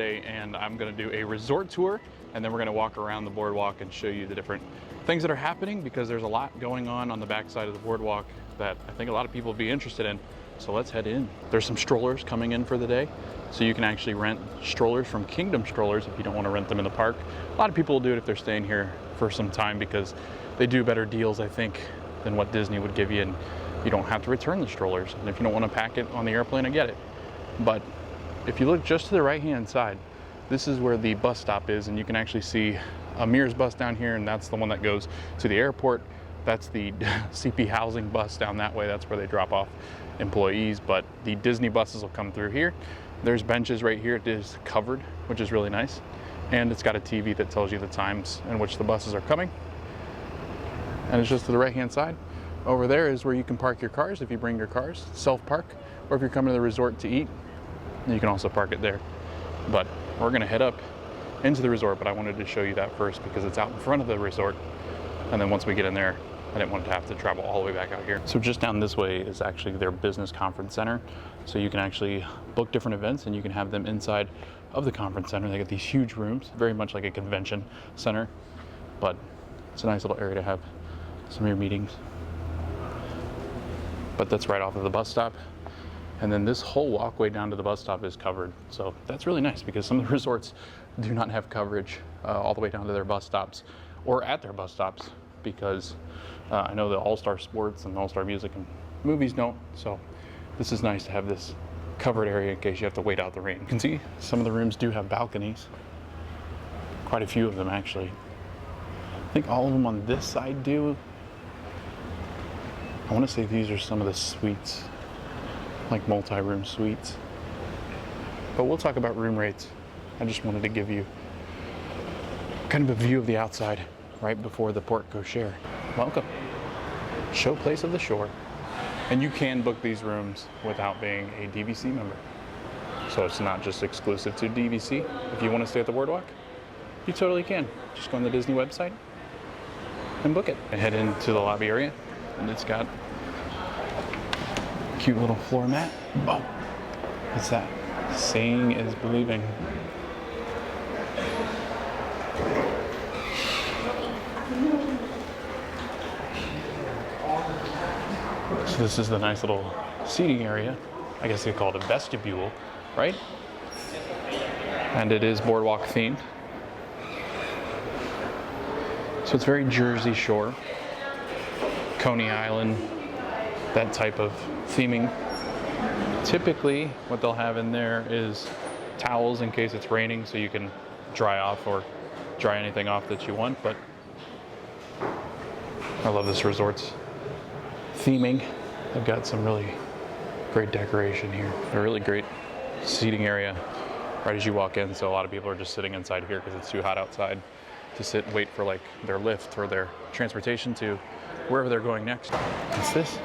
And I'm going to do a resort tour, and then we're going to walk around the boardwalk and show you the different things that are happening, because there's a lot going on the backside of the boardwalk that I think a lot of people will be interested in. So let's head in. There's some strollers coming in for the day, so you can actually rent strollers from Kingdom Strollers if you don't want to rent them in the park. A lot of people will do it if they're staying here for some time, because they do better deals, I think, than what Disney would give you, and you don't have to return the strollers. And if you don't want to pack it on the airplane, I get it. But if you look just to the right-hand side, this is where the bus stop is, and you can actually see Amir's bus down here, and that's the one that goes to the airport. That's the CP Housing bus down that way. That's where they drop off employees, but the Disney buses will come through here. There's benches right here. It is covered, which is really nice. And it's got a TV that tells you the times in which the buses are coming. And it's just to the right-hand side. Over there is where you can park your cars if you bring your cars, self-park, or if you're coming to the resort to eat, you can also park it there. But we're gonna head up into the resort, but I wanted to show you that first because it's out in front of the resort. And then once we get in there, I didn't want to have to travel all the way back out here. So just down this way is actually their business conference center. So you can actually book different events and you can have them inside of the conference center. They got these huge rooms, very much like a convention center, but it's a nice little area to have some of your meetings. But that's right off of the bus stop. And then this whole walkway down to the bus stop is covered. So that's really nice because some of the resorts do not have coverage all the way down to their bus stops or at their bus stops, because I know the All-Star Sports and All-Star Music and movies don't. So this is nice to have this covered area in case you have to wait out the rain. You can see some of the rooms do have balconies. Quite a few of them actually. I think all of them on this side do. I want to say these are some of the suites, like multi-room suites. But we'll talk about room rates. I just wanted to give you kind of a view of the outside right before the port cochere. Welcome. Show Place of the Shore. And you can book these rooms without being a DVC member. So it's not just exclusive to DVC. If you want to stay at the boardwalk, you totally can. Just go on the Disney website and book it. And head into the lobby area, and it's got a cute little floor mat. Oh, what's that? Seeing is believing. So this is the nice little seating area. I guess they call it a vestibule, right? And it is boardwalk themed. So it's very Jersey Shore, Coney Island, that type of theming. Typically, what they'll have in there is towels in case it's raining, so you can dry off or dry anything off that you want. But I love this resort's theming. They've got some really great decoration here. A really great seating area right as you walk in. So a lot of people are just sitting inside here because it's too hot outside to sit and wait for like their lift or their transportation to wherever they're going next. What's this?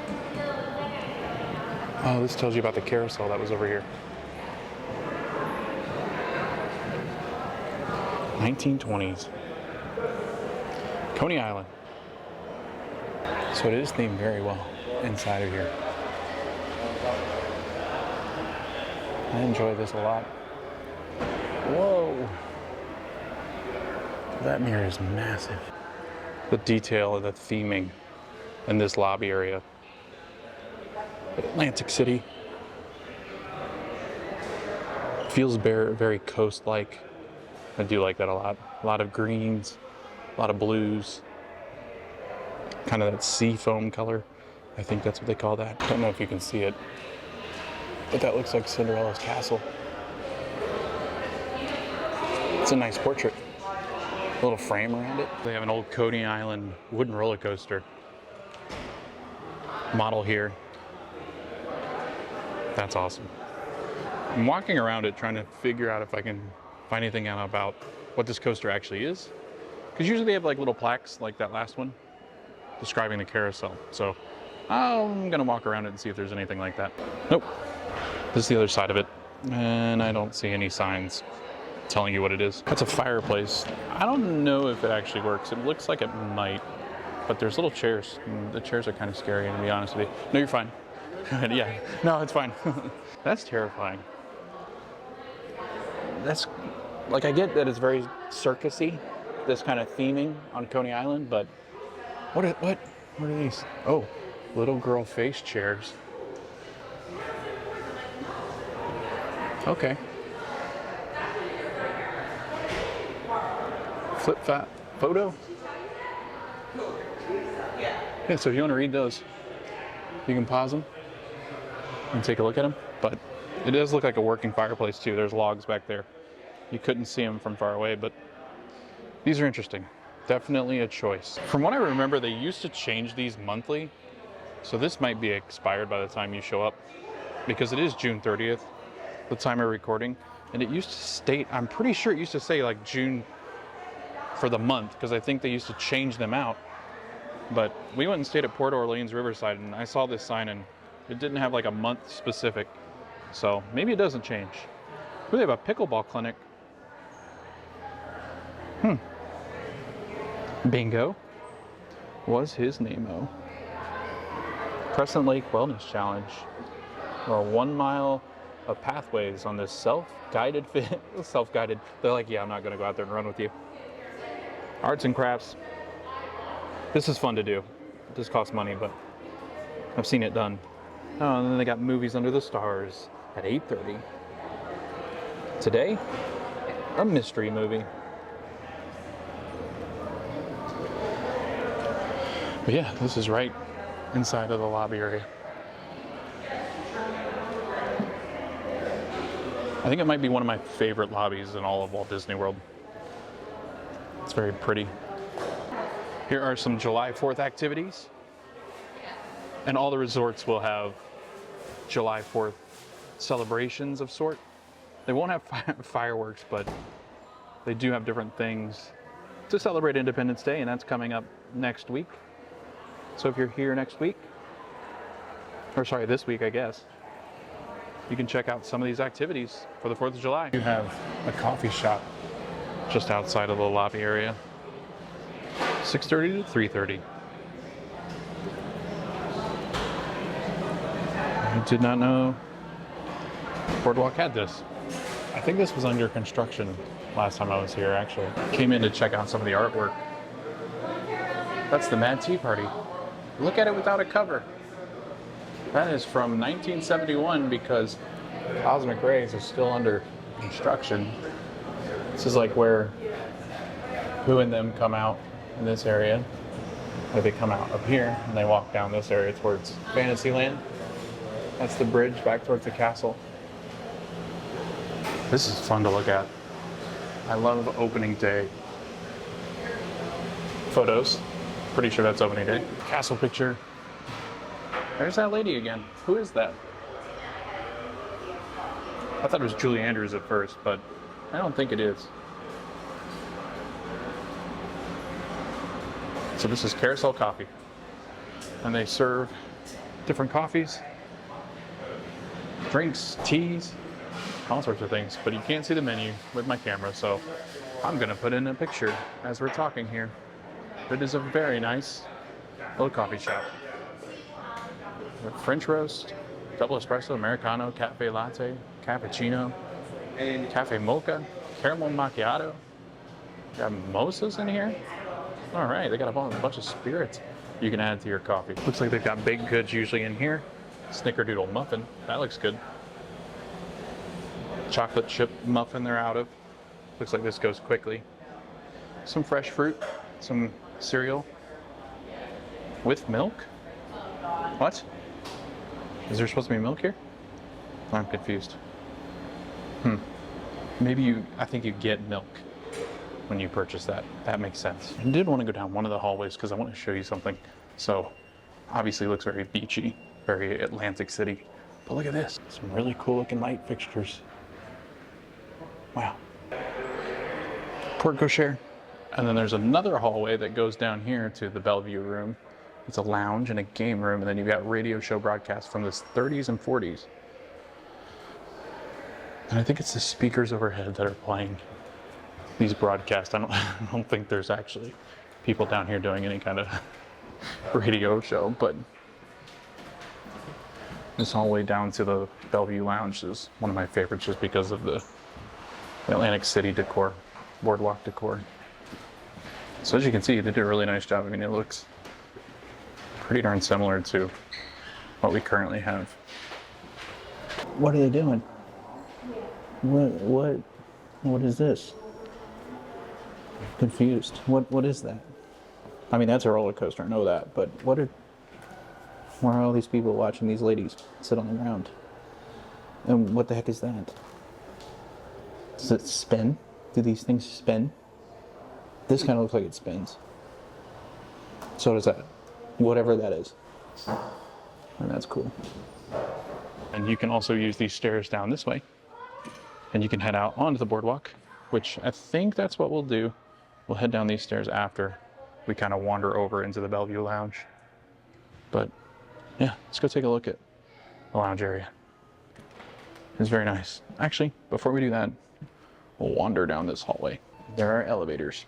Oh, this tells you about the carousel that was over here. 1920s. Coney Island. So it is themed very well inside of here. I enjoy this a lot. Whoa. That mirror is massive. The detail of the theming in this lobby area. Atlantic City. Feels very, very coast-like. I do like that a lot. A lot of greens, a lot of blues. Kind of that sea foam color. I think that's what they call that. Don't know if you can see it, but that looks like Cinderella's castle. It's a nice portrait. A little frame around it. They have an old Coney Island wooden roller coaster model here. That's awesome. I'm walking around it trying to figure out if I can find anything out about what this coaster actually is. Because usually they have like little plaques like that last one describing the carousel. So I'm gonna walk around it and see if there's anything like that. Nope. This is the other side of it. And I don't see any signs telling you what it is. That's a fireplace. I don't know if it actually works. It looks like it might, but there's little chairs. The chairs are kind of scary, to be honest with you. No, you're fine. Yeah, no, it's fine. That's terrifying. That's Like, I get that it's very circusy, this kind of theming on Coney Island, but what are these? Oh, little girl face chairs. Okay. Flip fat photo. Yeah, so if you want to read those, you can pause them and take a look at them. But it does look like a working fireplace too. There's logs back there. You couldn't see them from far away, but these are interesting. Definitely a choice. From what I remember, they used to change these monthly. So this might be expired by the time you show up, because it is June 30th, the time of recording. And it used to state, I'm pretty sure it used to say like June for the month, because I think they used to change them out. But we went and stayed at Port Orleans Riverside, and I saw this sign and it didn't have like a month specific. So maybe it doesn't change. We have a pickleball clinic. Bingo was his name-o. Crescent Lake Wellness Challenge. Well, 1 mile of pathways on this self-guided self-guided. They're like, yeah, I'm not gonna go out there and run with you. Arts and crafts. This is fun to do. It does cost money, but I've seen it done. Oh, and then they got movies under the stars at 8:30. Today, a mystery movie. But yeah, this is right inside of the lobby area. I think it might be one of my favorite lobbies in all of Walt Disney World. It's very pretty. Here are some July 4th activities. And all the resorts will have July 4th celebrations of sort. They won't have fireworks, but they do have different things to celebrate Independence Day, and that's coming up next week. So if you're here next week, or sorry, this week, I guess, you can check out some of these activities for the 4th of July. You have a coffee shop just outside of the lobby area. 6:30 to 3:30. I did not know Boardwalk had this. I think this was under construction last time I was here, actually. Came in to check out some of the artwork. That's the Mad Tea Party. Look at it without a cover. That is from 1971 because Cosmic Rays is still under construction. This is like where Who and Them come out in this area. Or they come out up here and they walk down this area towards Fantasyland. That's the bridge back towards the castle. This is fun to look at. I love opening day photos. Pretty sure that's opening day. Castle picture. There's that lady again. Who is that? I thought it was Julie Andrews at first, but I don't think it is. So this is Carousel Coffee. And they serve different coffees, drinks, teas, all sorts of things. But you can't see the menu with my camera, so I'm gonna put in a picture as we're talking here. It is a very nice little coffee shop. French roast, double espresso, Americano, cafe latte, cappuccino, cafe mocha, caramel macchiato. Got mimosas in here. All right, they got a bunch of spirits you can add to your coffee. Looks like they've got baked goods usually in here. Snickerdoodle muffin, that looks good. Chocolate chip muffin they're out of. Looks like this goes quickly. Some fresh fruit, some cereal with milk. What? Is there supposed to be milk here? I'm confused. Maybe I think you get milk when you purchase that. That makes sense. I did want to go down one of the hallways because I want to show you something. So obviously it looks very beachy, very Atlantic City. But look at this, some really cool looking light fixtures. Wow. Porte cochere. And then there's another hallway that goes down here to the Belle Vue room. It's a lounge and a game room, and then you've got radio show broadcasts from the 30s and 40s. And I think it's the speakers overhead that are playing these broadcasts. I don't think there's actually people down here doing any kind of radio show, but this hallway down to the Belle Vue Lounge is one of my favorites just because of the Atlantic City decor, boardwalk decor. So as you can see, they did a really nice job. I mean, it looks pretty darn similar to what we currently have. What are they doing? What is this? Confused. What is that? I mean, that's a roller coaster, I know that, but why are all these people watching these ladies sit on the ground? And what the heck is that? Does it spin? Do these things spin? This kind of looks like it spins. So does that. Whatever that is. And that's cool. And you can also use these stairs down this way. And you can head out onto the boardwalk, which I think that's what we'll do. We'll head down these stairs after we kind of wander over into the Belle Vue Lounge. But yeah, let's go take a look at the lounge area. It's very nice. Actually, before we do that, we'll wander down this hallway. There are elevators.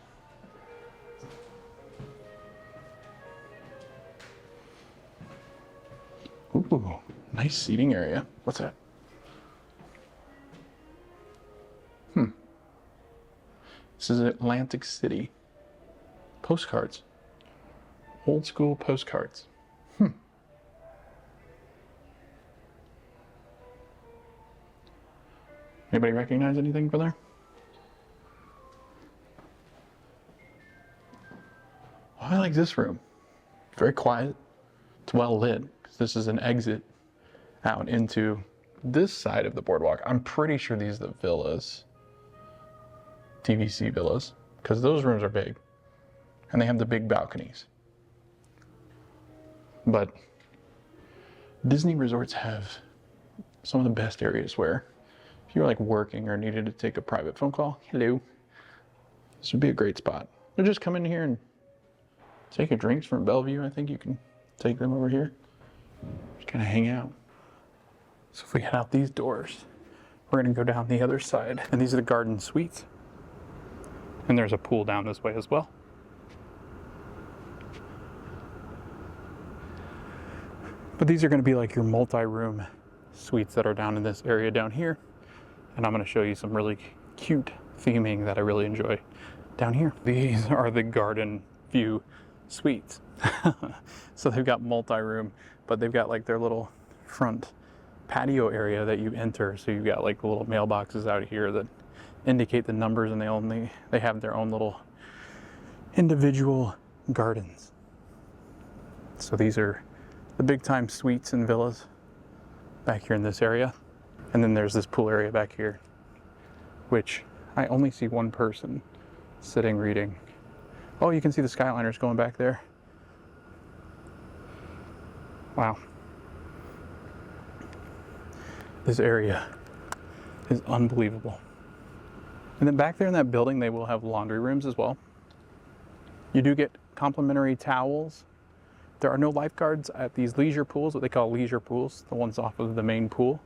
Ooh, nice seating area. What's that? This is Atlantic City. Postcards. Old school postcards. Anybody recognize anything from there? Oh, I like this room. Very quiet. It's well lit, because this is an exit out into this side of the boardwalk. I'm pretty sure these are the villas. TVC villas, because those rooms are big. And they have the big balconies. But Disney resorts have some of the best areas where if you were like working or needed to take a private phone call, hello, this would be a great spot. Or just come in here and take a drinks from Belle Vue. I think you can take them over here. Just kind of hang out. So if we head out these doors, we're going to go down the other side. And these are the garden suites. And there's a pool down this way as well. But these are going to be like your multi-room suites that are down in this area down here. And I'm going to show you some really cute theming that I really enjoy down here. These are the garden view suites. So they've got multi-room, but they've got like their little front patio area that you enter. So you've got like the little mailboxes out here that indicate the numbers, and they have their own little individual gardens. So these are the big time suites and villas back here in this area. And then there's this pool area back here, which I only see one person sitting reading. Oh, you can see the Skyliners going back there. Wow. This area is unbelievable. And then back there in that building, they will have laundry rooms as well. You do get complimentary towels. There are no lifeguards at these leisure pools, what they call leisure pools, the ones off of the main pool.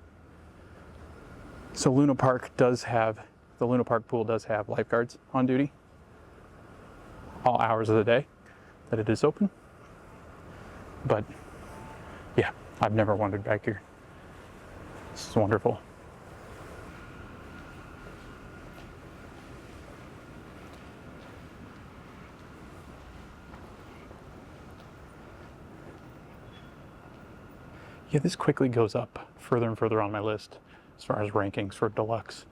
So the Luna Park pool does have lifeguards on duty all hours of the day that it is open. But yeah, I've never wandered back here. This is wonderful. Yeah, this quickly goes up further and further on my list as far as rankings for Deluxe.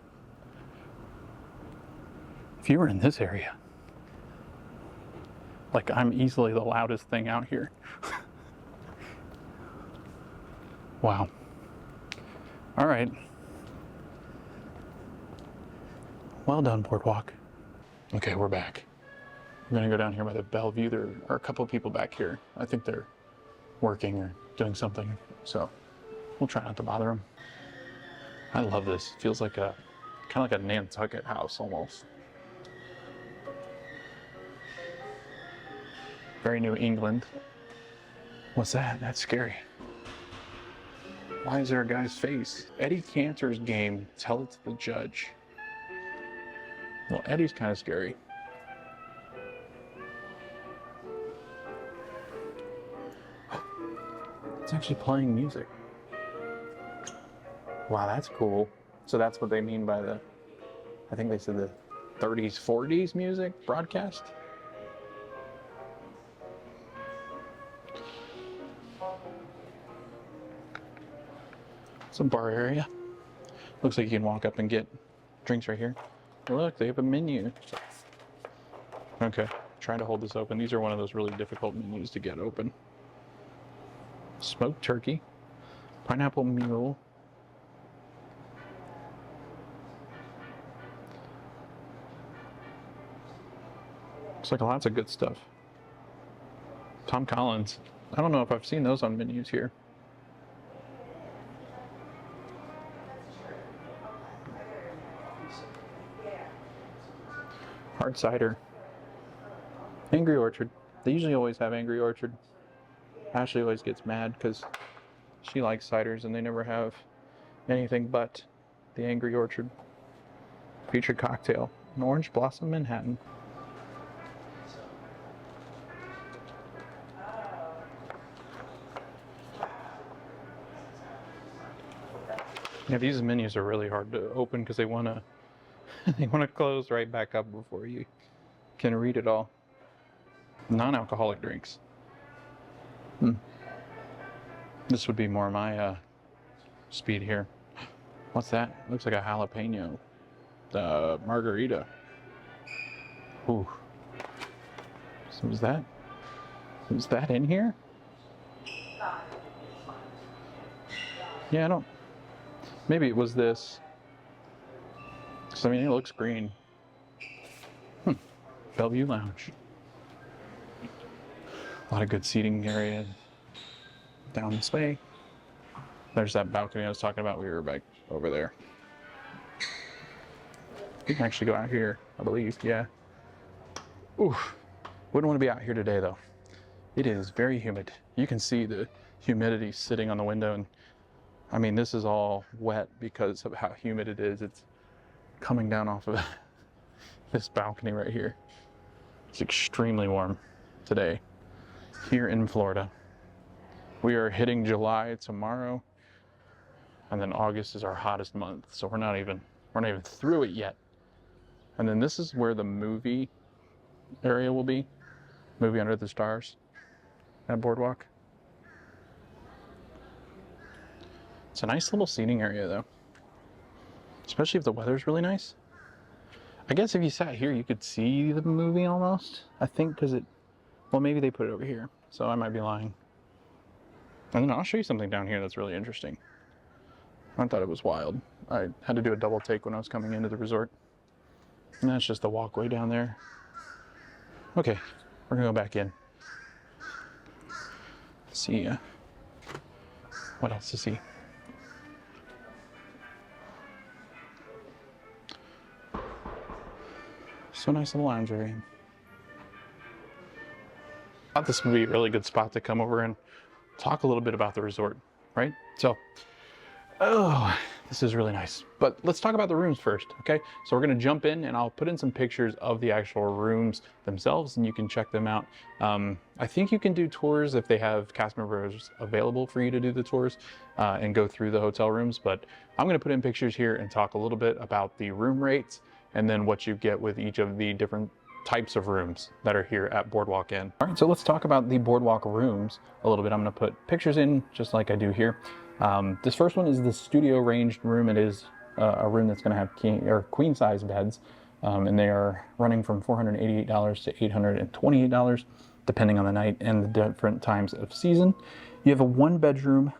If you were in this area, like I'm easily the loudest thing out here. Wow. All right. Well done, Boardwalk. Okay, we're back. We're gonna go down here by the Belle Vue. There are a couple of people back here. I think they're working or doing something, so we'll try not to bother them. I love this. It feels like kind of like a Nantucket house almost. Very New England. What's that? That's scary. Why is there a guy's face? Eddie Cantor's game, Tell It to the Judge. Well, Eddie's kind of scary. It's actually playing music. Wow, that's cool. So that's what they mean by the I think they said the 30s, 40s music broadcast. Some bar area. Looks like you can walk up and get drinks right here. Look, they have a menu. Okay, trying to hold this open. These are one of those really difficult menus to get open. Smoked turkey, pineapple mule. Looks like lots of good stuff. Tom Collins. I don't know if I've seen those on menus here. Hard cider. Angry Orchard. They usually always have Angry Orchard. Ashley always gets mad because she likes ciders and they never have anything but the Angry Orchard. Featured cocktail. An Orange Blossom Manhattan. Yeah, these menus are really hard to open because they want to close right back up before you can read it all. Non-alcoholic drinks. This would be more my speed here. What's that? Looks like a jalapeno margarita. Ooh. So was that in here? Yeah, I don't. Maybe it was this. Because, I mean, it looks green. Belle Vue Lounge. A lot of good seating areas down this way. There's that balcony I was talking about. We were back over there. We can actually go out here, I believe. Yeah. Ooh. Wouldn't want to be out here today, though. It is very humid. You can see the humidity sitting on the window, and I mean, this is all wet because of how humid it is. It's coming down off of this balcony right here. It's extremely warm today here in Florida. We are hitting July tomorrow, and then August is our hottest month. So we're not even through it yet. And then this is where the movie area will be. Movie Under the Stars at Boardwalk. It's a nice little seating area though, especially if the weather's really nice. I guess if you sat here, you could see the movie almost. I think because well, maybe they put it over here, so I might be lying. And then I'll show you something down here that's really interesting. I thought it was wild. I had to do a double take when I was coming into the resort. And that's just the walkway down there. Okay, we're gonna go back in. See what else to see. So nice little lounge area. I thought this would be a really good spot to come over and talk a little bit about the resort, right? So, this is really nice. But let's talk about the rooms first, okay? So we're gonna jump in and I'll put in some pictures of the actual rooms themselves and you can check them out. I think you can do tours if they have cast members available for you to do the tours and go through the hotel rooms, but I'm gonna put in pictures here and talk a little bit about the room rates and then what you get with each of the different types of rooms that are here at Boardwalk Inn. All right, so let's talk about the Boardwalk rooms a little bit. I'm gonna put pictures in just like I do here. This first one is the studio ranged room. It is a room that's gonna have queen size beds, and they are running from $488 to $828, depending on the night and the different times of season. You have a 1-bedroom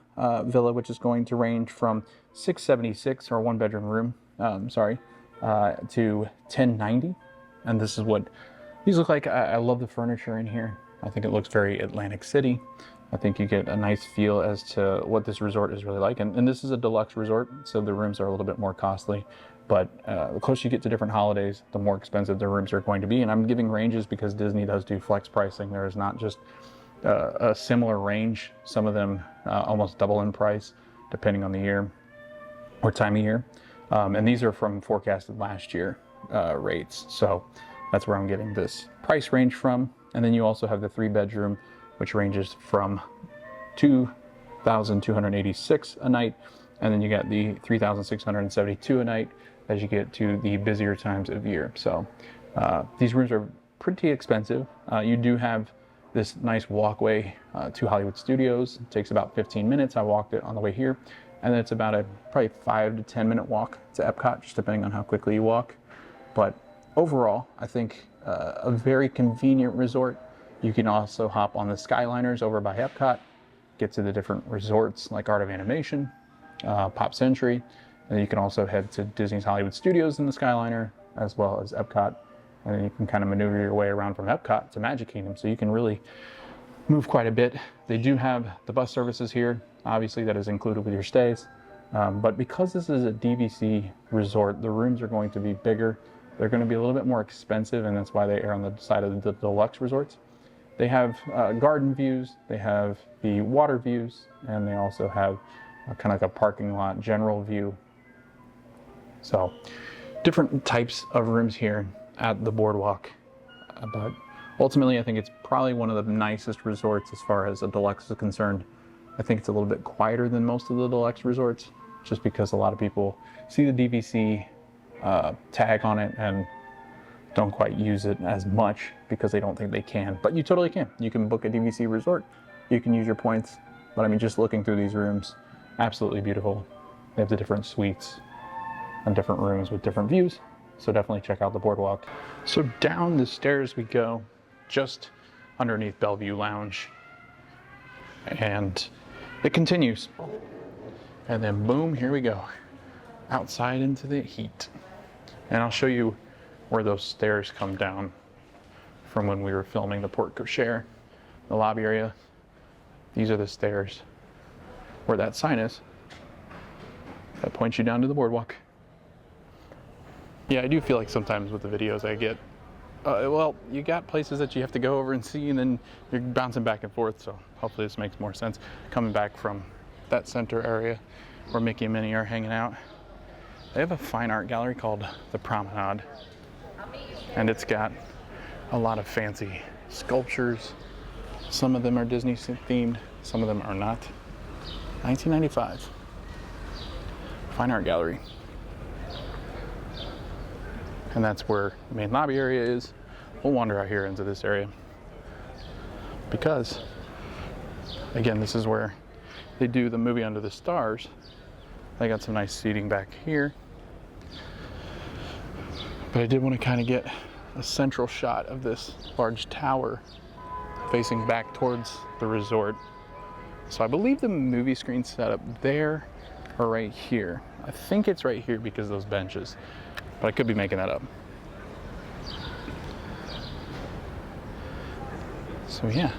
villa, which is going to range from $676, or a 1-bedroom room, to $1090. And this is what these look like. I love the furniture in here. I think it looks very Atlantic City. I think you get a nice feel as to what this resort is really like. And this is a deluxe resort, so the rooms are a little bit more costly. But the closer you get to different holidays, the more expensive the rooms are going to be. And I'm giving ranges because Disney does do flex pricing. There is not just a similar range. Some of them almost double in price, depending on the year or time of year. And these are from forecasted last year rates. So that's where I'm getting this price range from. And then you also have the 3-bedroom, which ranges from $2,286 a night. And then you got the $3,672 a night. as you get to the busier times of year. So these rooms are pretty expensive. You do have this nice walkway to Hollywood Studios. It takes about 15 minutes. I walked it on the way here. And then it's about a probably 5 to 10 minute walk to EPCOT, just depending on how quickly you walk. But overall, I think a very convenient resort. You can also hop on the Skyliners over by EPCOT, get to the different resorts like Art of Animation, Pop Century, and then you can also head to Disney's Hollywood Studios in the Skyliner, as well as EPCOT. And then you can kind of maneuver your way around from EPCOT to Magic Kingdom. So you can really move quite a bit. They do have the bus services here. Obviously that is included with your stays. But because this is a DVC resort, the rooms are going to be bigger. They're going to be a little bit more expensive, and that's why they err on the side of the deluxe resorts. They have garden views, they have the water views, and they also have kind of like a parking lot general view. So different types of rooms here at the Boardwalk, but ultimately I think it's probably one of the nicest resorts as far as a deluxe is concerned. I think it's a little bit quieter than most of the deluxe resorts, just because a lot of people see the DVC tag on it and don't quite use it as much because they don't think they can. But you totally can. You can book a DVC resort, you can use your points. But I mean, just looking through these rooms, absolutely beautiful. They have the different suites and different rooms with different views. So definitely check out the Boardwalk. So down the stairs we go, just underneath Belle Vue Lounge. And it continues. And then boom, here we go. Outside into the heat. And I'll show you where those stairs come down from when we were filming the porte cochere, the lobby area. These are the stairs where that sign is. That points you down to the Boardwalk. Yeah, I do feel like sometimes with the videos I get, well, you got places that you have to go over and see, and then you're bouncing back and forth, so hopefully this makes more sense. Coming back from that center area where Mickey and Minnie are hanging out, they have a fine art gallery called The Promenade, and it's got a lot of fancy sculptures. Some of them are Disney themed, some of them are not. 1995, fine art gallery. And that's where the main lobby area is. We'll wander out here into this area because, again, this is where they do the movie Under the Stars. They got some nice seating back here. But I did want to kind of get a central shot of this large tower facing back towards the resort. So I believe the movie screen's set up there or right here. I think it's right here because of those benches, but I could be making that up. So yeah,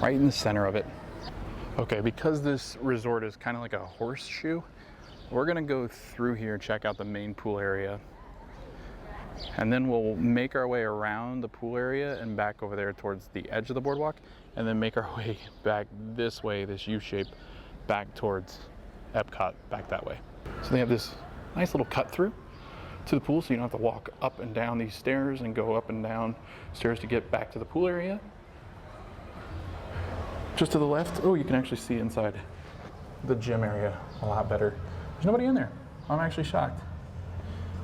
right in the center of it. Okay, because this resort is kind of like a horseshoe, we're gonna go through here, check out the main pool area, and then we'll make our way around the pool area and back over there towards the edge of the boardwalk, and then make our way back this way, this U-shape, back towards EPCOT, back that way. So they have this nice little cut through to the pool, so you don't have to walk up and down these stairs and go up and down stairs to get back to the pool area. Just to the left, oh, you can actually see inside the gym area a lot better. There's nobody in there. I'm actually shocked.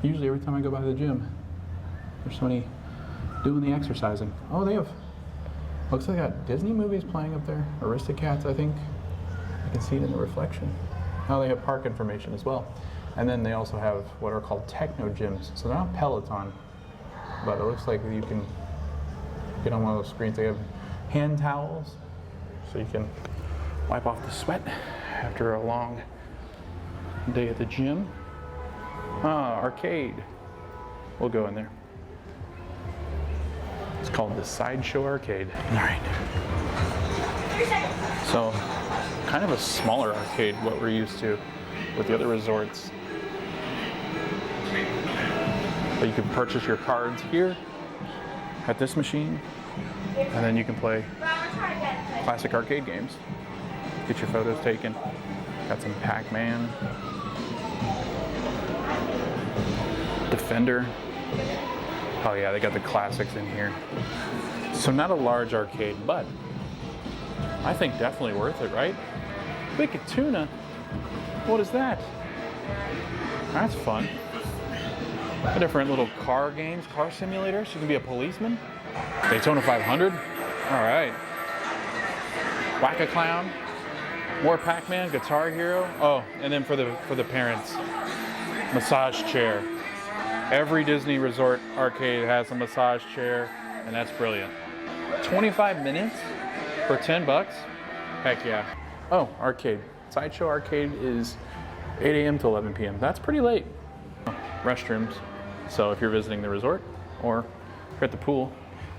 Usually every time I go by the gym, there's somebody doing the exercising. Oh, they have, looks like they got Disney movies playing up there. Aristocats, I think. I can see it in the reflection. Oh, they have park information as well. And then they also have what are called techno gyms. So they're not Peloton, but it looks like you can get on one of those screens. They have hand towels, so you can wipe off the sweat after a long day at the gym. Ah, arcade. We'll go in there. It's called the Sideshow Arcade. All right. So, kind of a smaller arcade, what we're used to with the other resorts. But you can purchase your cards here at this machine, and then you can play classic arcade games. Get your photos taken. Got some Pac-Man, Defender. Oh yeah, they got the classics in here. So not a large arcade, but I think definitely worth it, right? Wicked Tuna. What is that? That's fun. Different little car games, car simulators. You can be a policeman. Daytona 500. All right. Whack-A-Clown. More Pac-Man, Guitar Hero. Oh, and then for the parents, massage chair. Every Disney resort arcade has a massage chair, and that's brilliant. 25 minutes for 10 bucks? Heck yeah. Oh, arcade. Sideshow arcade is 8 a.m. to 11 p.m. That's pretty late. Restrooms. So if you're visiting the resort or you're at the pool,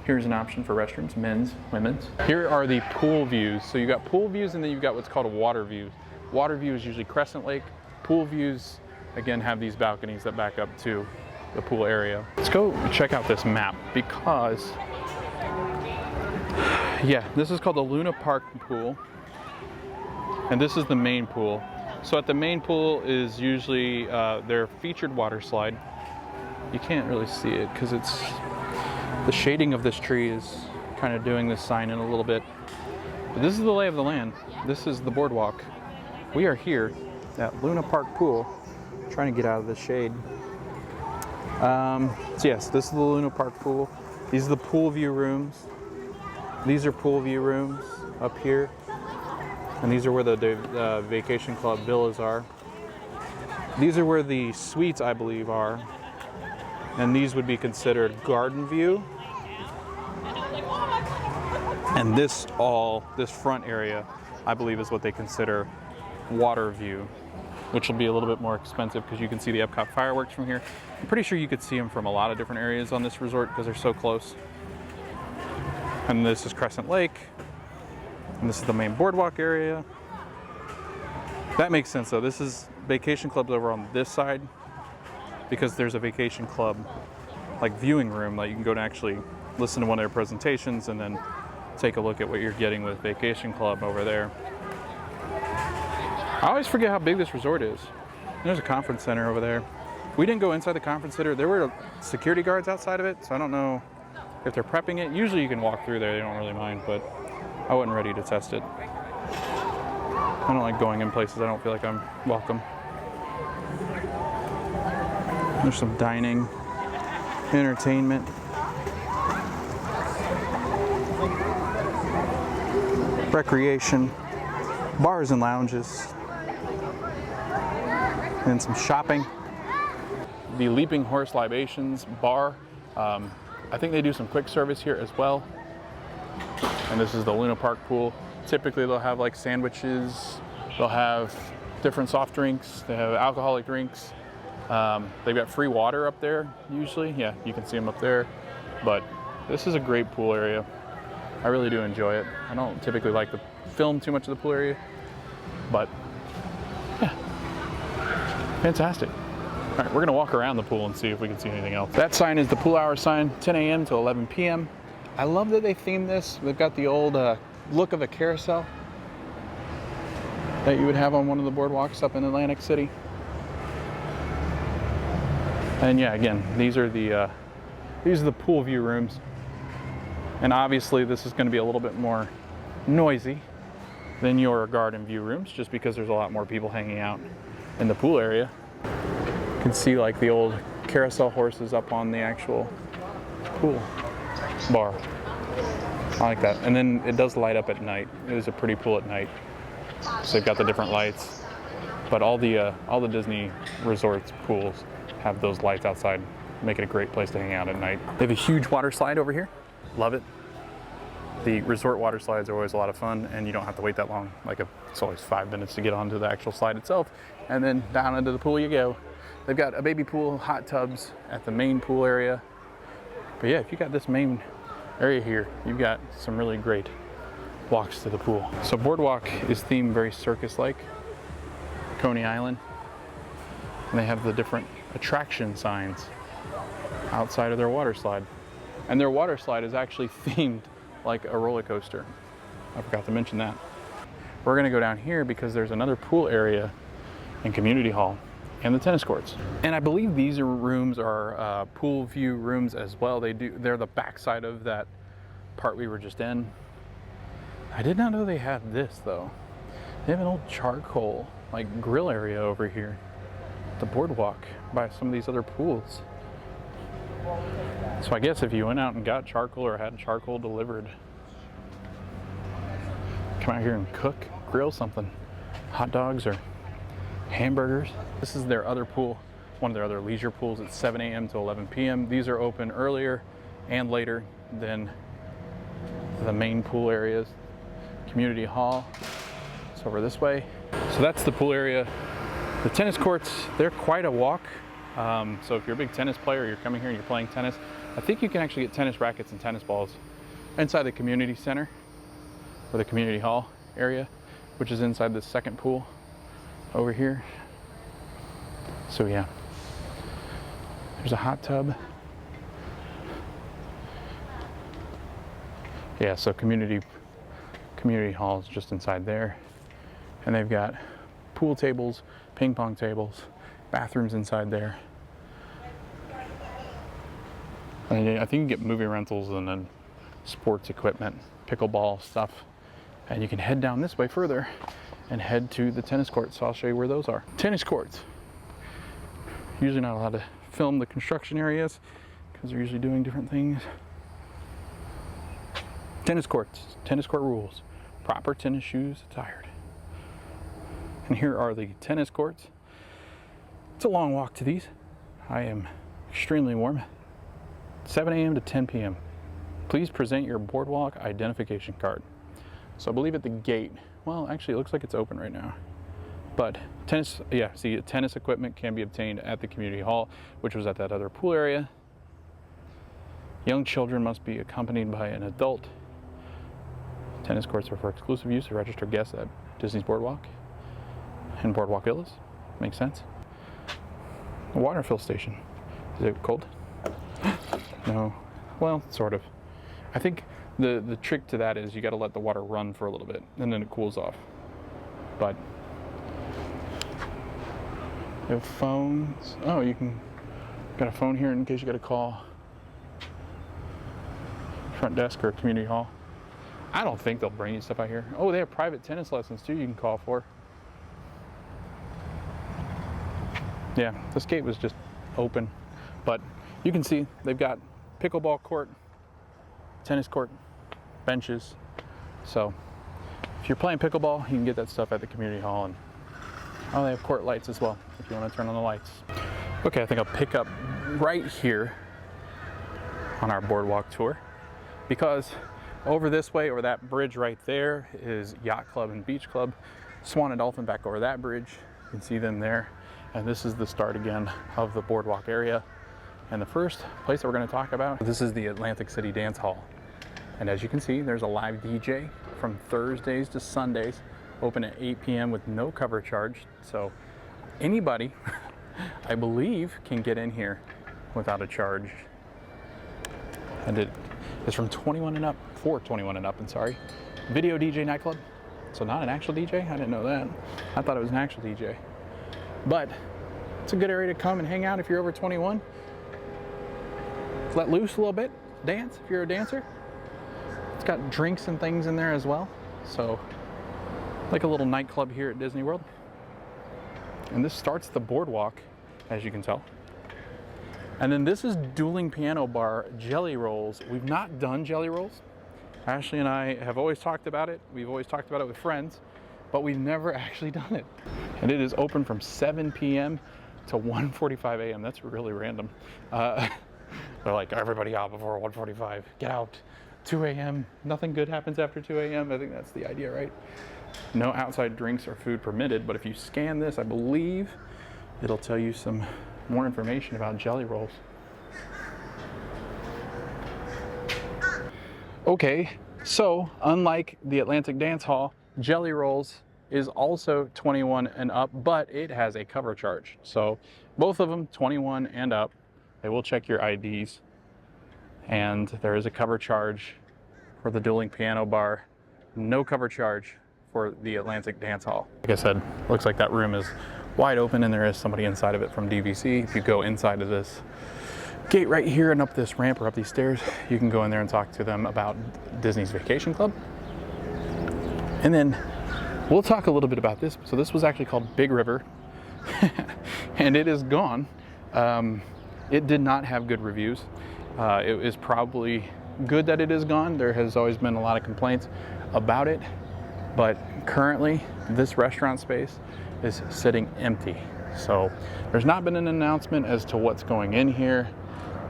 here's an option for restrooms, men's, women's. Here are the pool views. So you've got pool views and then you've got what's called a water view. Water view is usually Crescent Lake. Pool views, again, have these balconies that back up to the pool area. Let's go check out this map because, yeah, this is called the Luna Park pool. And this is the main pool. So at the main pool is usually their featured water slide. You can't really see it because it's, the shading of this tree is kind of doing this sign in a little bit. But this is the lay of the land. This is the boardwalk. We are here at Luna Park Pool, trying to get out of the shade. So yes, this is the Luna Park Pool. These are the pool view rooms. These are pool view rooms up here. And these are where the Vacation Club villas are. These are where the suites, I believe, are. And these would be considered garden view. And this front area, I believe, is what they consider water view, which will be a little bit more expensive because you can see the EPCOT fireworks from here. I'm pretty sure you could see them from a lot of different areas on this resort because they're so close. And this is Crescent Lake. And this is the main boardwalk area. That makes sense though. This is Vacation Club's over on this side because there's a Vacation Club like viewing room that you can go to actually listen to one of their presentations and then take a look at what you're getting with Vacation Club over there. I always forget how big this resort is. There's a conference center over there. We didn't go inside the conference center. There were security guards outside of it, so I don't know if they're prepping it. Usually you can walk through there, they don't really mind, but I wasn't ready to test it. I don't like going in places I don't feel like I'm welcome. There's some dining, entertainment. Recreation, bars and lounges, and some shopping. The Leaping Horse Libations bar. I think they do some quick service here as well. And this is the Luna Park pool. Typically they'll have like sandwiches, they'll have different soft drinks, they have alcoholic drinks. They've got free water up there usually. Yeah, you can see them up there. But this is a great pool area. I really do enjoy it. I don't typically like to film too much of the pool area, but yeah, fantastic. All right, we're gonna walk around the pool and see if we can see anything else. That sign is the pool hour sign, 10 a.m. to 11 p.m. I love that they themed this. They've got the old look of a carousel that you would have on one of the boardwalks up in Atlantic City. And yeah, again, these are the pool view rooms. And obviously this is going to be a little bit more noisy than your garden view rooms, just because there's a lot more people hanging out in the pool area. You can see like the old carousel horses up on the actual pool bar. I like that. And then it does light up at night. It is a pretty pool at night. So they've got the different lights, but all the Disney resorts pools have those lights outside, make it a great place to hang out at night. They have a huge water slide over here. Love it. The resort water slides are always a lot of fun, and you don't have to wait that long. It's always 5 minutes to get onto the actual slide itself, and then down into the pool you go. They've got a baby pool, hot tubs at the main pool area. But yeah, if you got this main area here, you've got some really great walks to the pool. So Boardwalk is themed very circus-like, Coney Island. And they have the different attraction signs outside of their water slide. And their water slide is actually themed like a roller coaster. I forgot to mention that. We're gonna go down here because there's another pool area and community hall and the tennis courts. And I believe these rooms are pool view rooms as well. They're the backside of that part we were just in. I did not know they had this though. They have an old charcoal like grill area over here. The boardwalk by some of these other pools. So I guess if you went out and got charcoal or had charcoal delivered, come out here and cook, grill something, hot dogs or hamburgers. This is their other pool, one of their other leisure pools. It's 7 a.m. to 11 p.m. These are open earlier and later than the main pool areas. Community hall, it's over this way. So that's the pool area. The tennis courts, they're quite a walk. So if you're a big tennis player, you're coming here and you're playing tennis, I think you can actually get tennis rackets and tennis balls inside the community center or the community hall area, which is inside the second pool over here. So yeah, there's a hot tub. Yeah, so community hall is just inside there. And they've got pool tables, ping pong tables, bathrooms inside there. And I think you can get movie rentals and then sports equipment, pickleball stuff. And you can head down this way further and head to the tennis courts. So I'll show you where those are. Tennis courts. Usually not allowed to film the construction areas because they're usually doing different things. Tennis courts, tennis court rules. Proper tennis shoes attired. And here are the tennis courts. It's a long walk to these. I am extremely warm. 7 a.m. to 10 p.m. Please present your boardwalk identification card. So I believe at the gate, well, actually it looks like it's open right now. But tennis equipment can be obtained at the community hall, which was at that other pool area. Young children must be accompanied by an adult. Tennis courts are for exclusive use of registered guests at Disney's Boardwalk and Boardwalk Villas. Makes sense. A water fill station. Is it cold? No. Well, sort of. I think the trick to that is you got to let the water run for a little bit and then it cools off. But you have phones. Oh, you can got a phone here in case you got to call front desk or community hall. I don't think they'll bring you stuff out here. Oh, they have private tennis lessons too you can call for. Yeah, this gate was just open, but you can see they've got pickleball court, tennis court, benches. So if you're playing pickleball, you can get that stuff at the community hall. And oh, they have court lights as well if you want to turn on the lights. Okay, I think I'll pick up right here on our boardwalk tour because over this way, over that bridge right there, is Yacht Club and Beach Club. Swan and Dolphin back over that bridge. You can see them there. And this is the start again of the boardwalk area. And the first place that we're going to talk about, this is the Atlantic City Dance Hall. And as you can see, there's a live DJ from Thursdays to Sundays, open at 8 p.m. with no cover charge. So anybody, I believe, can get in here without a charge. And it is from 21 and up, for 21 and up, I'm sorry. Video DJ nightclub. So not an actual DJ? I didn't know that. I thought it was an actual DJ. But it's a good area to come and hang out if you're over 21. Let loose a little bit, dance if you're a dancer. It's got drinks and things in there as well. So like a little nightclub here at Disney World. And this starts the boardwalk, as you can tell. And then this is Dueling Piano Bar Jelly Rolls. We've not done Jelly Rolls. Ashley and I have always talked about it. We've always talked about it with friends, but we've never actually done it. And it is open from 7 p.m. to 1:45 a.m. That's really random. They're like, everybody out before 1:45. Get out. 2 a.m. Nothing good happens after 2 a.m. I think that's the idea, right? No outside drinks or food permitted, but if you scan this, I believe it'll tell you some more information about Jelly Rolls. Okay, so unlike the Atlantic Dance Hall, Jelly Rolls is also 21 and up, but it has a cover charge. So both of them 21 and up. They will check your IDs, and there is a cover charge for the Dueling Piano Bar. No cover charge for the Atlantic Dance Hall. Like I said, looks like that room is wide open and there is somebody inside of it from DVC. If you go inside of this gate right here and up this ramp or up these stairs, you can go in there and talk to them about Disney's Vacation Club. And then we'll talk a little bit about this. So this was actually called Big River and it is gone. It did not have good reviews. It is probably good that it is gone. There has always been a lot of complaints about it, but currently this restaurant space is sitting empty. So there's not been an announcement as to what's going in here,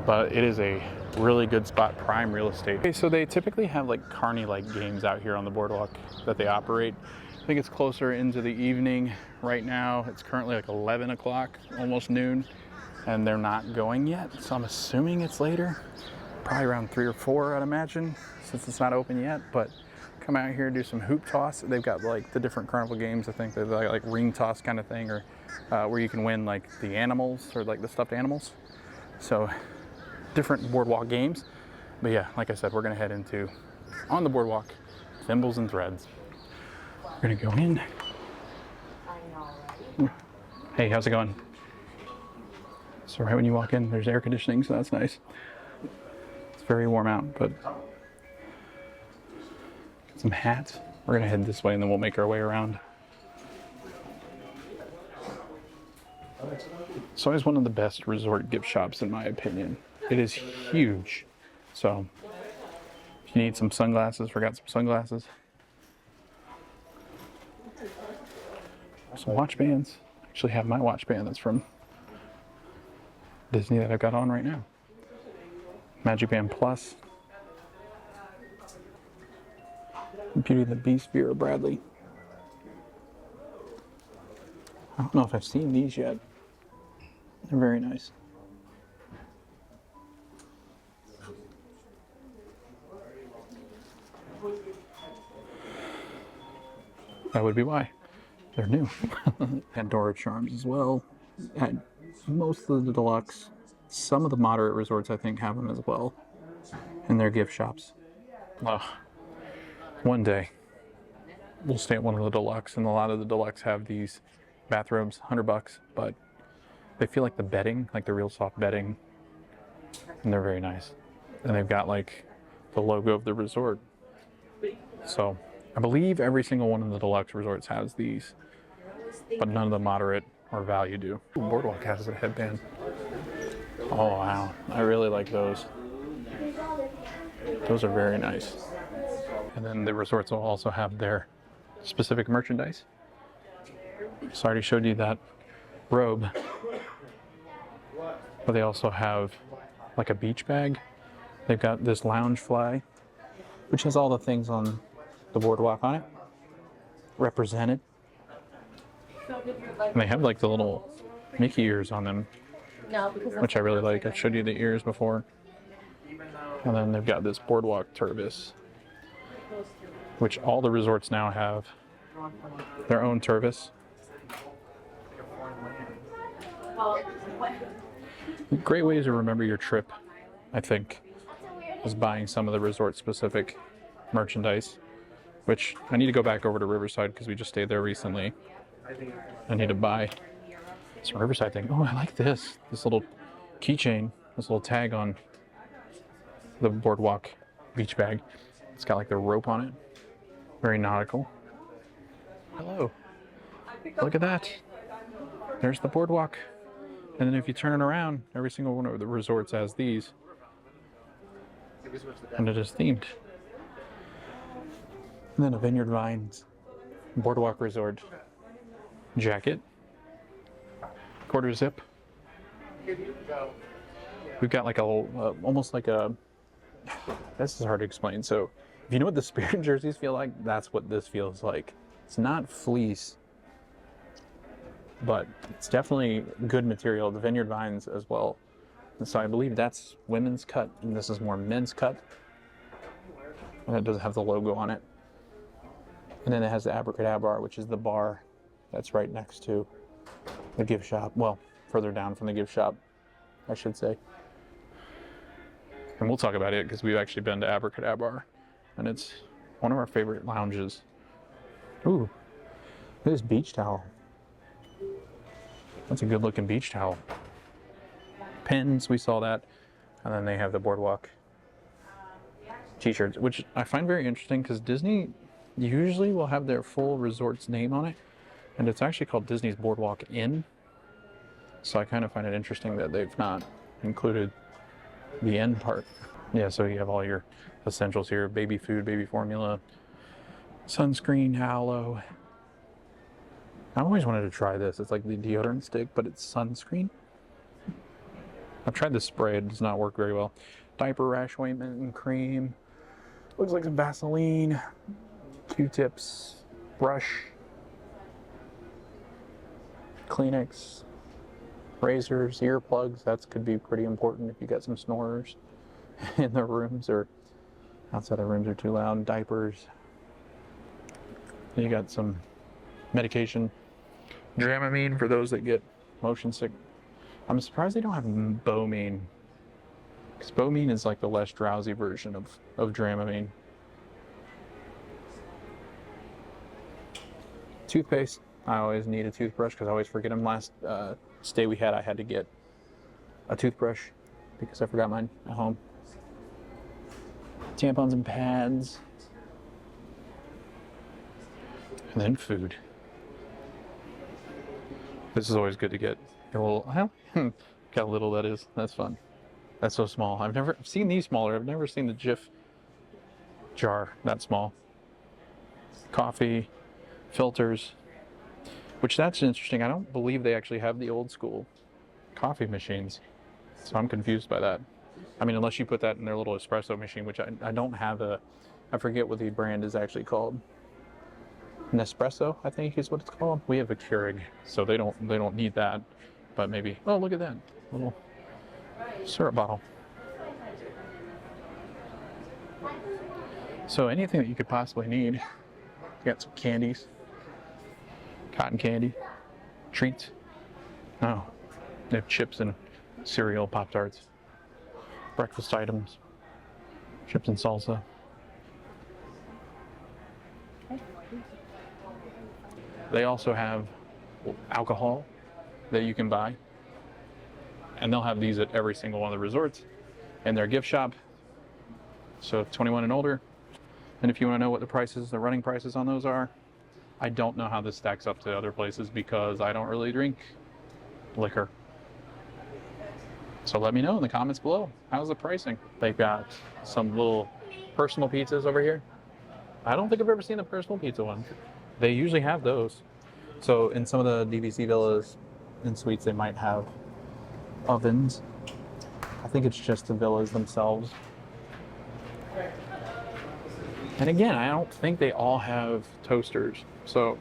but it is a really good spot, prime real estate. Okay, so they typically have like carny-like games out here on the boardwalk that they operate. I think it's closer into the evening right now. It's currently like 11 o'clock, almost noon, and they're not going yet. So I'm assuming it's later, probably around 3 or 4, I'd imagine, since it's not open yet. But come out here and do some hoop toss. They've got like the different carnival games. I think they're like ring toss kind of thing, or where you can win like the animals or like the stuffed animals. So different boardwalk games. But yeah, like I said, we're gonna head into on the boardwalk, thimbles and threads. We're gonna go in. Hey, how's it going? So right when you walk in, there's air conditioning, so that's nice. It's very warm out, but some hats. We're gonna head this way and then we'll make our way around. It's always one of the best resort gift shops in my opinion. It is huge. So if you need some sunglasses, forgot some sunglasses. Some watch bands. I actually have my watch band that's from Disney that I've got on right now. Magic Band Plus. Beauty and the Beast, Vera Bradley. I don't know if I've seen these yet. They're very nice. That would be why. They're new. Pandora Charms as well. At most of the deluxe. Some of the moderate resorts I think have them as well in their gift shops. One day we'll stay at one of the deluxe, and a lot of the deluxe have these bathrobes, $100, but they feel like the bedding, like the real soft bedding, and they're very nice. And they've got like the logo of the resort. So I believe every single one of the deluxe resorts has these, but none of the moderate or value do. Boardwalk has a headband. Oh wow, I really like those. Those are very nice. And then the resorts will also have their specific merchandise. So I already showed you that robe, but they also have like a beach bag. They've got this lounge fly, which has all the things on the boardwalk on it, represented. And they have like the little Mickey ears on them, which I really like. I've showed you the ears before. And then they've got this boardwalk turvis, which all the resorts now have their own turvis. Great way to remember your trip, I think, is buying some of the resort-specific merchandise, which I need to go back over to Riverside because we just stayed there recently. I need to buy some Riverside thing. Oh, I like this. This little keychain, this little tag on the boardwalk beach bag. It's got like the rope on it. Very nautical. Hello. Look at that. There's the boardwalk. And then if you turn it around, every single one of the resorts has these. And it is themed. And then a Vineyard Vines Boardwalk Resort jacket. Quarter zip. We've got like a almost like a, this is hard to explain. So if you know what the Spirit jerseys feel like, that's what this feels like. It's not fleece, but it's definitely good material. The Vineyard Vines as well. And so I believe that's women's cut, and this is more men's cut. And it does have the logo on it. And then it has the Abracadabra, which is the bar that's right next to the gift shop. Well, further down from the gift shop, I should say. And we'll talk about it because we've actually been to Abracadabra, and it's one of our favorite lounges. Ooh, look at this beach towel. That's a good looking beach towel. Pins, we saw that. And then they have the boardwalk t-shirts, which I find very interesting because Disney usually will have their full resort's name on it, and it's actually called Disney's Boardwalk Inn. So I kind of find it interesting that they've not included the end part. Yeah, so you have all your essentials here: baby food, baby formula, sunscreen, aloe. I always wanted to try this. It's like the deodorant stick, but it's sunscreen. I've tried the spray, it does not work very well. Diaper rash ointment and cream. Looks like some Vaseline, Q-tips, brush, Kleenex, razors, earplugs. That could be pretty important if you got some snorers in the rooms or outside the rooms are too loud. Diapers. You got some medication. Dramamine for those that get motion sick. I'm surprised they don't have Bomine, because Bomine is like the less drowsy version of Dramamine. Toothpaste. I always need a toothbrush because I always forget them. Last stay we had, I had to get a toothbrush because I forgot mine at home. Tampons and pads. And then food. This is always good to get a little, how little that is. That's fun. That's so small. I've never seen these smaller. I've never seen the Jif jar that small. Coffee, filters, which that's interesting. I don't believe they actually have the old school coffee machines. So I'm confused by that. I mean, unless you put that in their little espresso machine, which I don't have I forget what the brand is actually called. Nespresso, I think is what it's called. We have a Keurig, so they don't need that. But maybe, oh, look at that little syrup bottle. So anything that you could possibly need. You got some candies, cotton candy, treats. Oh, they have chips and cereal, Pop-Tarts, breakfast items, chips and salsa. They also have alcohol that you can buy. And they'll have these at every single one of the resorts in their gift shop. So 21 and older. And if you want to know what the prices, the running prices on those are, I don't know how this stacks up to other places because I don't really drink liquor. So let me know in the comments below. How's the pricing? They've got some little personal pizzas over here. I don't think I've ever seen a personal pizza one. They usually have those. So in some of the DVC villas and suites, they might have ovens. I think it's just the villas themselves. And again, I don't think they all have toasters. So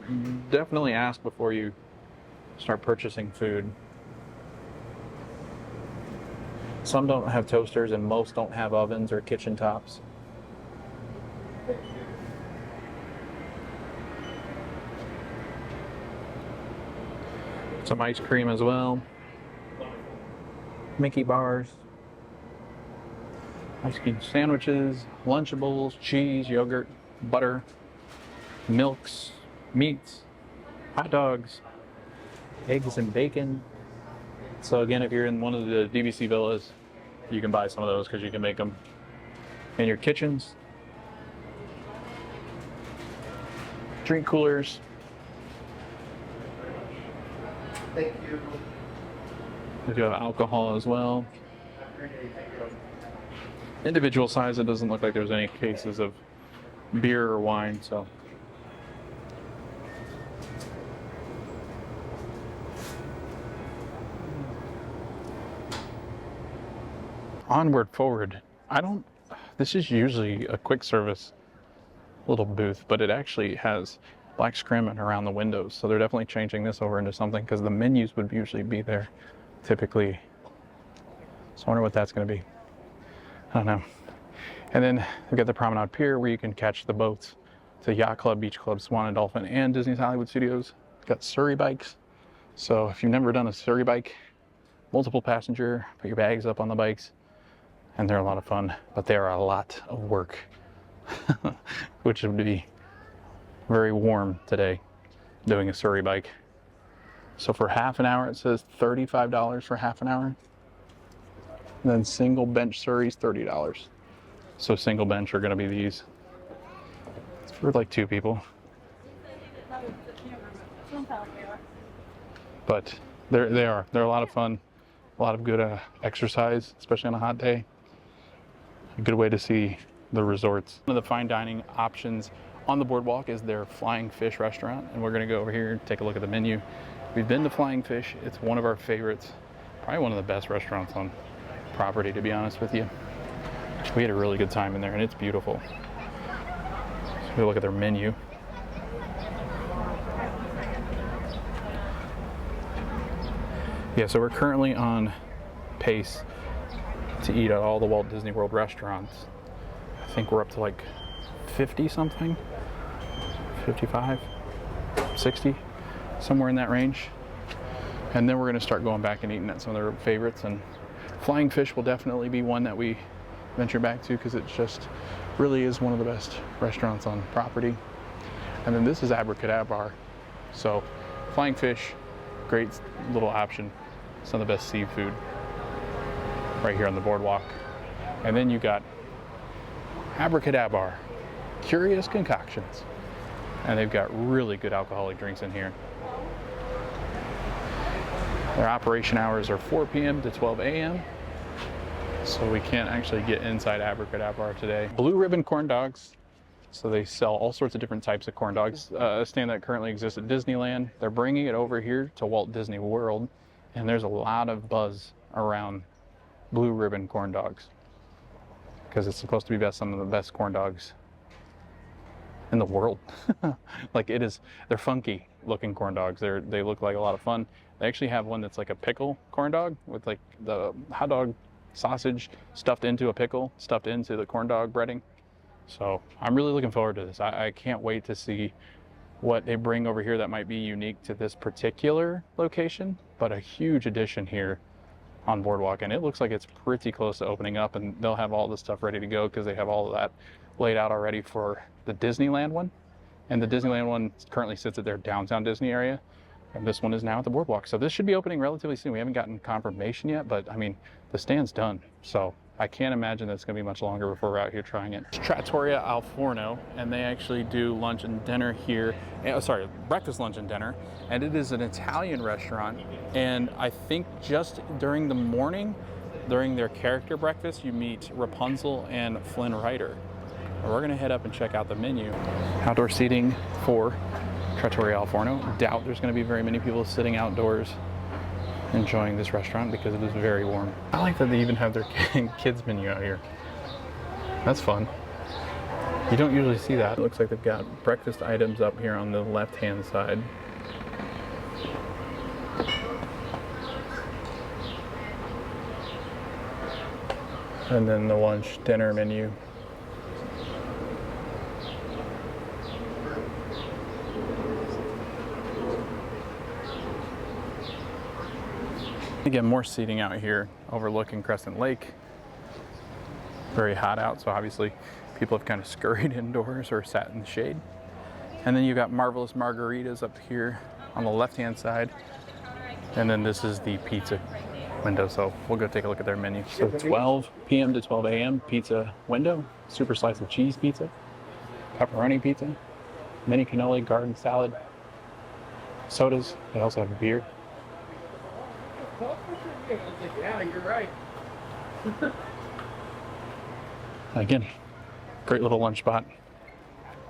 definitely ask before you start purchasing food. Some don't have toasters and most don't have ovens or kitchen tops. Some ice cream as well. Mickey bars. Ice cream sandwiches, Lunchables, cheese, yogurt, butter, milks, meats, hot dogs, eggs and bacon. So again, if you're in one of the DVC villas, you can buy some of those because you can make them in your kitchens. Drink coolers. Thank you. If you have alcohol as well. Individual size, it doesn't look like there's any cases of beer or wine, so. Onward, forward. This is usually a quick service little booth, but it actually has black scrim around the windows. So they're definitely changing this over into something because the menus would usually be there typically. So I wonder what that's going to be. I don't know. And then we've got the Promenade Pier where you can catch the boats to Yacht Club, Beach Club, Swan and Dolphin, and Disney's Hollywood Studios. Got Surrey bikes. So if you've never done a Surrey bike, multiple passenger, put your bags up on the bikes, and they're a lot of fun, but they are a lot of work, which would be very warm today doing a Surrey bike. So for half an hour, it says $35 for half an hour. And then single bench Surrey's $30. So single bench are going to be these. It's for like 2 people. But they're a lot of fun, a lot of good exercise, especially on a hot day. a good way to see the resorts. One of the fine dining options on the boardwalk is their Flying Fish restaurant, and we're gonna go over here and take a look at the menu. We've been to Flying Fish. It's one of our favorites, probably one of the best restaurants on property, to be honest with you. We had a really good time in there, and it's beautiful. So we look at their menu. Yeah, so we're currently on pace to eat at all the Walt Disney World restaurants. I think we're up to like 50 something, 55, 60, somewhere in that range. And then we're gonna start going back and eating at some of their favorites, and Flying Fish will definitely be one that we venture back to because it just really is one of the best restaurants on property. And then this is Abracadabra. So Flying Fish, great little option. Some of the best seafood right here on the boardwalk. And then you got Abracadabra, Curious Concoctions. And they've got really good alcoholic drinks in here. Their operation hours are 4 p.m. to 12 a.m. So we can't actually get inside Abracadabra today. Blue Ribbon Corn Dogs. So they sell all sorts of different types of corn dogs. A stand that currently exists at Disneyland. They're bringing it over here to Walt Disney World. And there's a lot of buzz around Blue Ribbon Corn Dogs, because it's supposed to be some of the best corn dogs in the world. Like it is, they're funky looking corn dogs. They look like a lot of fun. They actually have one that's like a pickle corn dog with like the hot dog sausage stuffed into a pickle, stuffed into the corn dog breading. So I'm really looking forward to this. I can't wait to see what they bring over here that might be unique to this particular location, but a huge addition here on Boardwalk. And it looks like it's pretty close to opening up, and they'll have all this stuff ready to go because they have all of that laid out already for the Disneyland one. And the Disneyland one currently sits at their downtown Disney area, and this one is now at the Boardwalk. So this should be opening relatively soon. We haven't gotten confirmation yet, but I mean, the stand's done. So I can't imagine that it's gonna be much longer before we're out here trying it. It's Trattoria Al Forno, and they actually do lunch and dinner here. Sorry, breakfast, lunch, and dinner. And it is an Italian restaurant. And I think just during the morning, during their character breakfast, you meet Rapunzel and Flynn Rider. We're gonna head up and check out the menu. Outdoor seating for Trattoria Al Forno. Doubt there's gonna be very many people sitting outdoors enjoying this restaurant because it is very warm. I like that they even have their kids menu out here. That's fun. You don't usually see that. It looks like they've got breakfast items up here on the left-hand side. And then the lunch, dinner menu. Again, more seating out here overlooking Crescent Lake. Very hot out, so obviously people have kind of scurried indoors or sat in the shade. And then you've got Marvelous Margaritas up here on the left-hand side. And then this is the pizza window, so we'll go take a look at their menu. So 12 p.m. to 12 a.m. pizza window, super slice of cheese pizza, pepperoni pizza, mini cannoli, garden salad, sodas. They also have beer. Yeah, you're right. Again, great little lunch spot.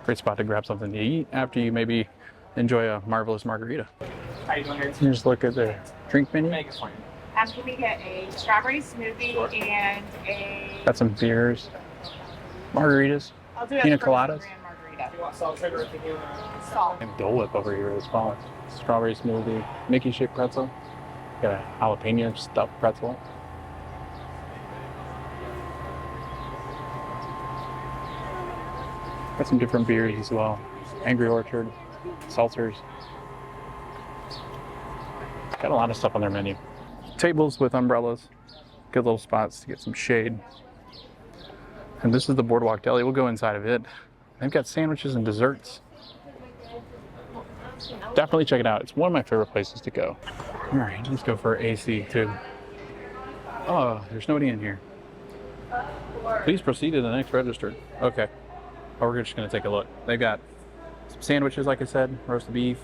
Great spot to grab something to eat after you maybe enjoy a marvelous margarita. How you doing here? Here's a look at the drink menu. Make it for you. After we get a strawberry smoothie and a... Got some beers, margaritas, I'll do a pina frozen coladas. grand margarita. You want salt, sugar, or tequila? Salt. And Dole Whip over here as well. Strawberry smoothie, Mickey shaped pretzel. Got a jalapeno stuffed pretzel. Got some different beers as well. Angry Orchard, seltzers. Got a lot of stuff on their menu. Tables with umbrellas. Good little spots to get some shade. And this is the Boardwalk Deli. We'll go inside of it. They've got sandwiches and desserts. Definitely check it out. It's one of my favorite places to go. All right, let's go for AC too. Oh, there's nobody in here. Please proceed to the next register. Okay. Oh, we're just gonna take a look. They've got some sandwiches, like I said, roasted beef,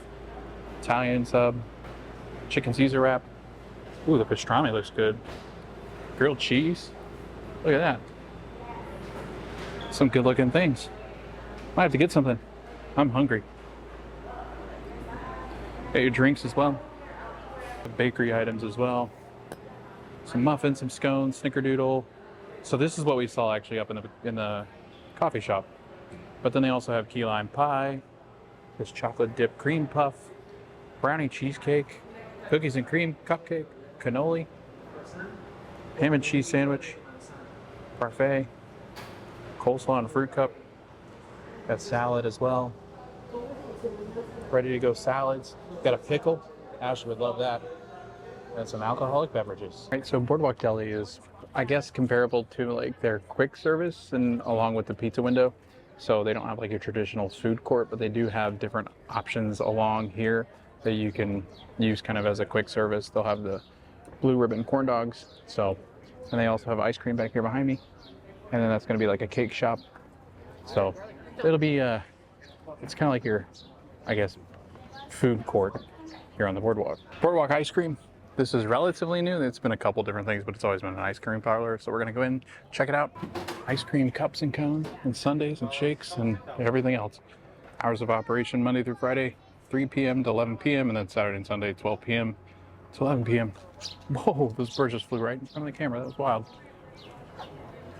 Italian sub, chicken Caesar wrap. Ooh, the pastrami looks good. Grilled cheese. Look at that. Some good looking things. Might have to get something. I'm hungry. Got your drinks as well. The bakery items as well. Some muffins, some scones, snickerdoodle. So this is what we saw actually up in the coffee shop. But then they also have key lime pie, this chocolate dip cream puff, brownie cheesecake, cookies and cream cupcake, cannoli, ham and cheese sandwich, parfait, coleslaw and fruit cup. Got salad as well. Ready to go salads. Got a pickle. Ashley would love that. And some alcoholic beverages. Right, so Boardwalk Deli is, I guess, comparable to like their quick service and along with the pizza window. So they don't have like your traditional food court, but they do have different options along here that you can use kind of as a quick service. They'll have the blue ribbon corn dogs. So, and they also have ice cream back here behind me. And then that's going to be like a cake shop. So it'll be, it's kind of like your, I guess, food court here on the boardwalk. Boardwalk ice cream. This is relatively new. It's been a couple different things, but it's always been an ice cream parlor. So we're gonna go in, check it out. Ice cream cups and cones and sundaes and shakes and everything else. Hours of operation Monday through Friday, 3 p.m. to 11 p.m. and then Saturday and Sunday, 12 p.m. to 11 p.m. Whoa, those birds just flew right in front of the camera. That was wild.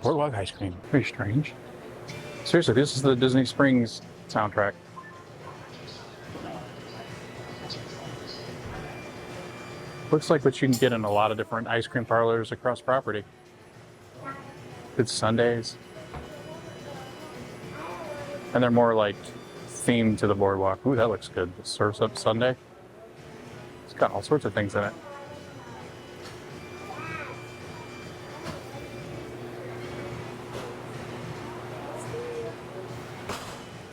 Boardwalk ice cream. Very strange. Seriously, this is the Disney Springs soundtrack. Looks like what you can get in a lot of different ice cream parlors across property. It's Sundays. And they're more like themed to the boardwalk. Ooh, that looks good. Surf's Up Sunday. It's got all sorts of things in it.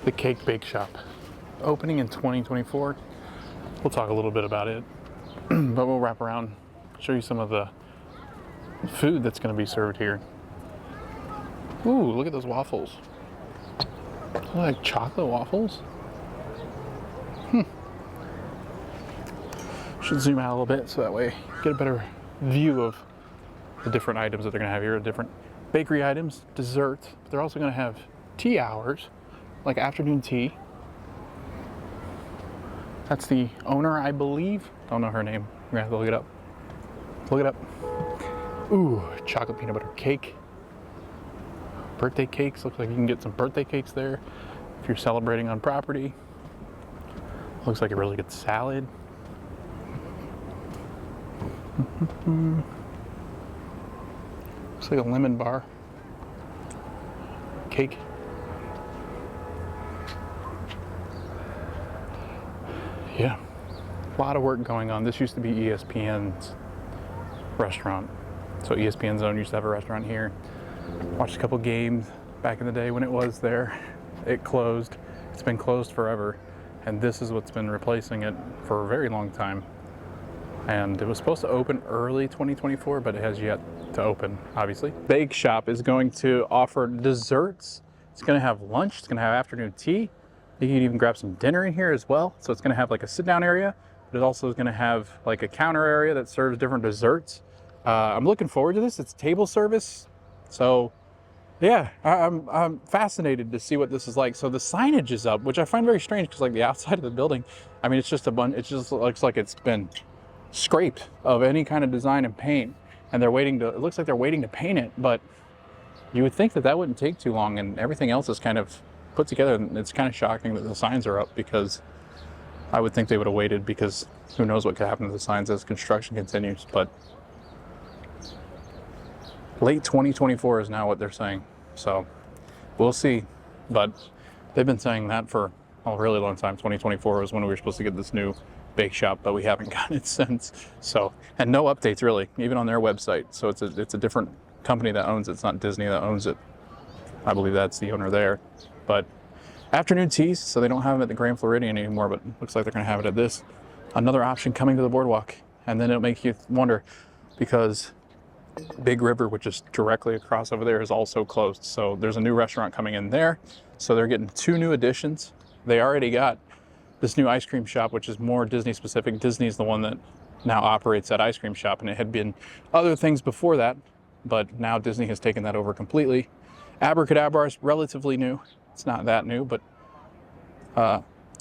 The Cake Bake Shop. Opening in 2024. We'll talk a little bit about it. But we'll wrap around, show you some of the food that's going to be served here. Ooh, look at those waffles. Like chocolate waffles? Should zoom out a little bit so that way get a better view of the different items that they're going to have here. Different bakery items, desserts. But they're also going to have tea hours, like afternoon tea. That's the owner, I believe. Don't know her name. We're gonna have to look it up. Look it up. Ooh, chocolate peanut butter cake. Birthday cakes. Looks like you can get some birthday cakes there if you're celebrating on property. Looks like a really good salad. Looks like a lemon bar. Cake. Yeah, a lot of work going on. This used to be ESPN's restaurant. So ESPN Zone used to have a restaurant here. Watched a couple games back in the day when it was there. It closed. It's been closed forever. And this is what's been replacing it for a very long time. And it was supposed to open early 2024, but it has yet to open, obviously. Bake Shop is going to offer desserts. It's going to have lunch. It's going to have afternoon tea. You can even grab some dinner in here as well. So it's going to have like a sit down area, but it also is going to have like a counter area that serves different desserts. I'm looking forward to this. It's table service. So yeah, I'm fascinated to see what this is like. So the signage is up, which I find very strange because like the outside of the building, I mean, it's just a bunch, it just looks like it's been scraped of any kind of design and paint. And they're waiting to, it looks like they're waiting to paint it, but you would think that that wouldn't take too long, and everything else is kind of put together. And it's kind of shocking that the signs are up, because I would think they would have waited, because who knows what could happen to the signs as construction continues. But late 2024 is now what they're saying, so we'll see. But they've been saying that for a really long time. 2024 was when we were supposed to get this new bake shop, but we haven't gotten it since. So, and no updates really, even on their website. So it's a different company that owns it. It's not Disney that owns it. I believe that's the owner there. But afternoon teas, so they don't have them at the Grand Floridian anymore, but looks like they're going to have it at this. Another option coming to the boardwalk. And then it'll make you wonder, because Big River, which is directly across over there, is also closed. So there's a new restaurant coming in there. So they're getting 2 new additions. They already got this new ice cream shop, which is more Disney specific. Disney's the one that now operates that ice cream shop, and it had been other things before that, but now Disney has taken that over completely. Abracadabra is relatively new. It's not that new, but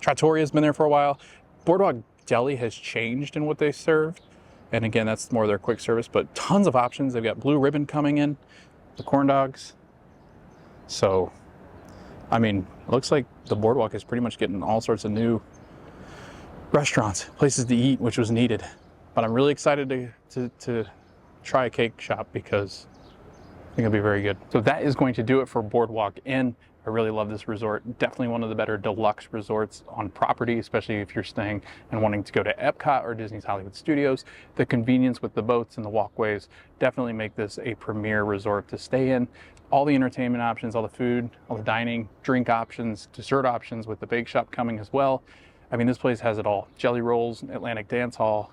Trattoria's been there for a while. Boardwalk Deli has changed in what they serve. And again, that's more their quick service, but tons of options. They've got Blue Ribbon coming in, the corn dogs. So, I mean, it looks like the Boardwalk is pretty much getting all sorts of new restaurants, places to eat, which was needed. But I'm really excited to try a cake shop because I think it'll be very good. So that is going to do it for Boardwalk Inn. I really love this resort. Definitely one of the better deluxe resorts on property, especially if you're staying and wanting to go to EPCOT or Disney's Hollywood Studios. The convenience with the boats and the walkways definitely make this a premier resort to stay in. All the entertainment options, all the food, all the dining, drink options, dessert options with the bake shop coming as well. I mean, this place has it all. Jelly rolls, Atlantic Dance Hall.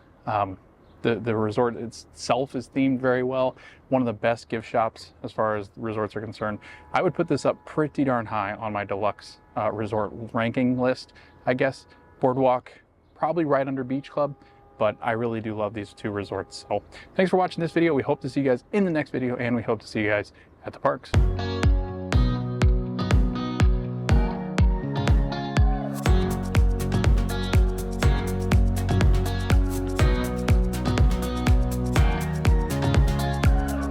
The resort itself is themed very well. One of the best gift shops as far as resorts are concerned. I would put this up pretty darn high on my deluxe resort ranking list, I guess. Boardwalk, probably right under Beach Club, but I really do love these two resorts. So thanks for watching this video. We hope to see you guys in the next video, and we hope to see you guys at the parks.